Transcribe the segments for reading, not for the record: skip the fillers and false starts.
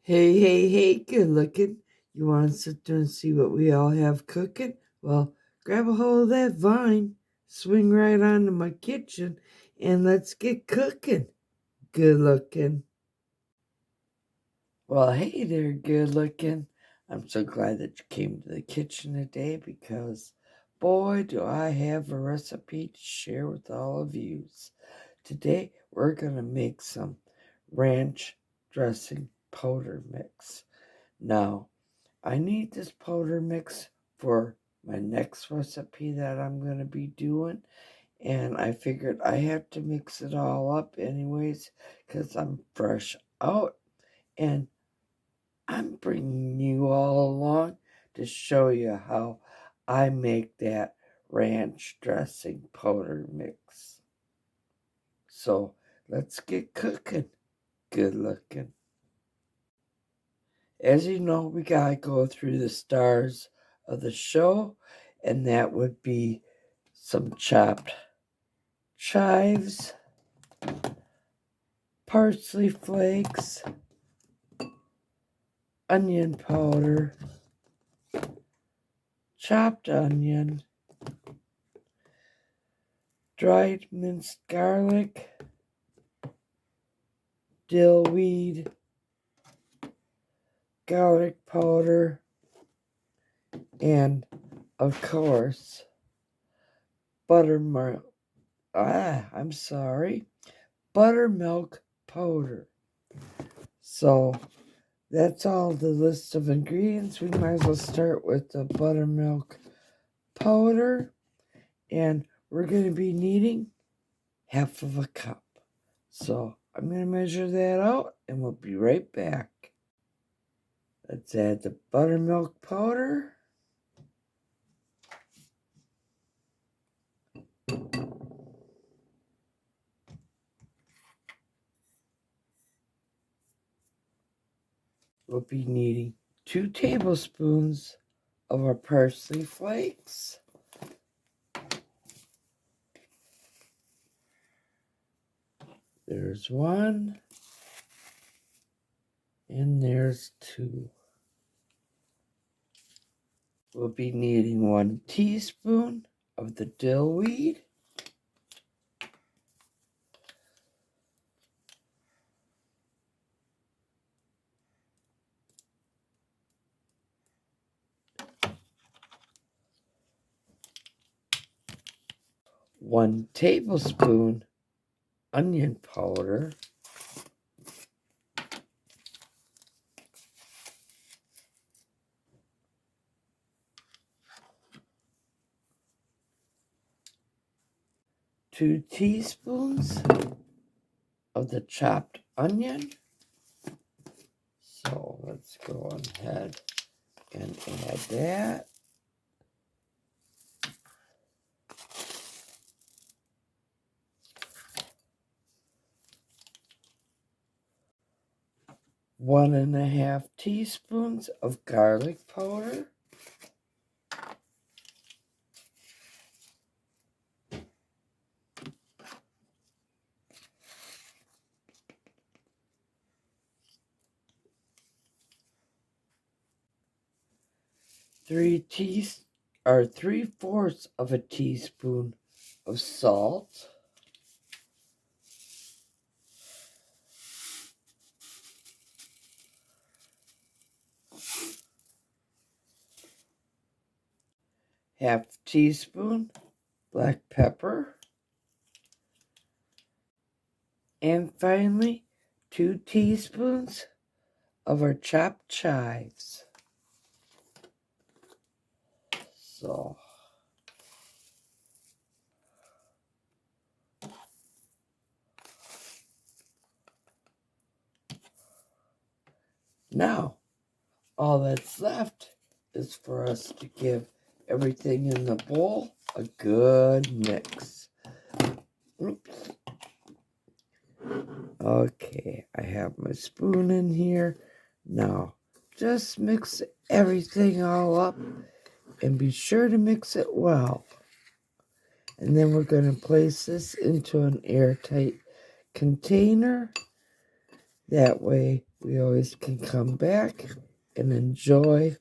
Hey, hey, hey, good looking. You want to sit there and see what we all have cooking? Well, grab a hold of that vine, swing right onto my kitchen, and let's get cooking. Good looking. Well, hey there, good looking. I'm so glad that you came to the kitchen today because, boy, do I have a recipe to share with all of you. Today, we're going to make some ranch dressing powder mix. Now, I need this powder mix for my next recipe that I'm going to be doing. And I figured I have to mix it all up anyways because I'm fresh out. And I'm bringing you all along to show you how I make that ranch dressing powder mix. So let's get cooking. Good looking. As you know, we gotta go through the stars of the show, and that would be some chopped chives, parsley flakes, onion powder, chopped onion, dried minced garlic, dill weed, garlic powder, and of course, buttermilk. Buttermilk powder. So that's all the list of ingredients. We might as well start with the buttermilk powder. And we're going to be needing half of a cup. So I'm going to measure that out and we'll be right back. Let's add the buttermilk powder. We'll be needing 2 tablespoons of our parsley flakes. There's 1. And there's 2. We'll be needing 1 teaspoon of the dill weed. One tablespoon onion powder. Two teaspoons of the chopped onion. So let's go ahead and add that. One and a half teaspoons of garlic powder. Three-fourths of a teaspoon of salt. Half teaspoon black pepper. And finally, 2 teaspoons of our chopped chives. So now all that's left is for us to give everything in the bowl a good mix. Oops. Okay, I have my spoon in here. Now, just mix everything all up and be sure to mix it well. And then we're going to place this into an airtight container. That way we always can come back and enjoy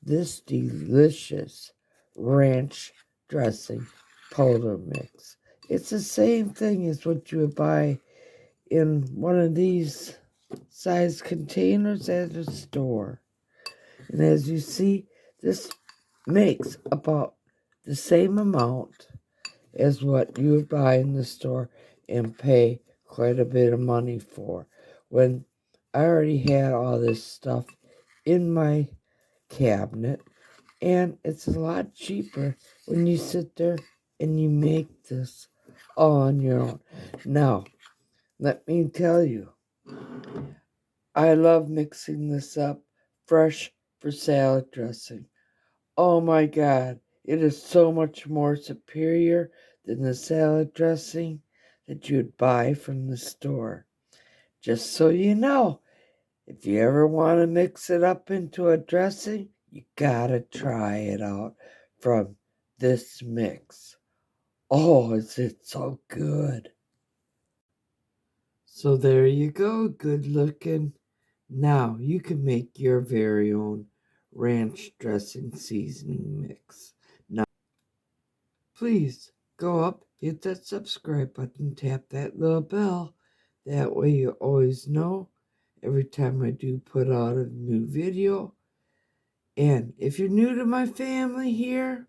this delicious ranch dressing powder mix. It's the same thing as what you would buy in one of these size containers at a store. And as you see, this makes about the same amount as what you would buy in the store and pay quite a bit of money for. When I already had all this stuff in my cabinet, and it's a lot cheaper when you sit there and you make this all on your own. Now, let me tell you, I love mixing this up fresh for salad dressing. Oh my God, it is so much more superior than the salad dressing that you'd buy from the store. Just so you know, if you ever want to mix it up into a dressing, you gotta try it out from this mix. Oh, is it so good? So there you go, good looking. Now you can make your very own ranch dressing seasoning mix. Now, please go up, hit that subscribe button, tap that little bell. That way you always know every time I do put out a new video. And if you're new to my family here,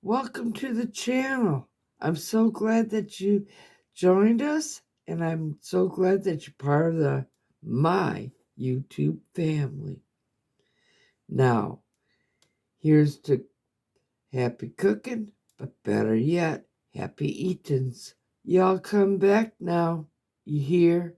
welcome to the channel. I'm so glad that you joined us, and I'm so glad that you're part of my YouTube family. Now, here's to happy cooking, but better yet, happy eatins'. Y'all come back now. You hear?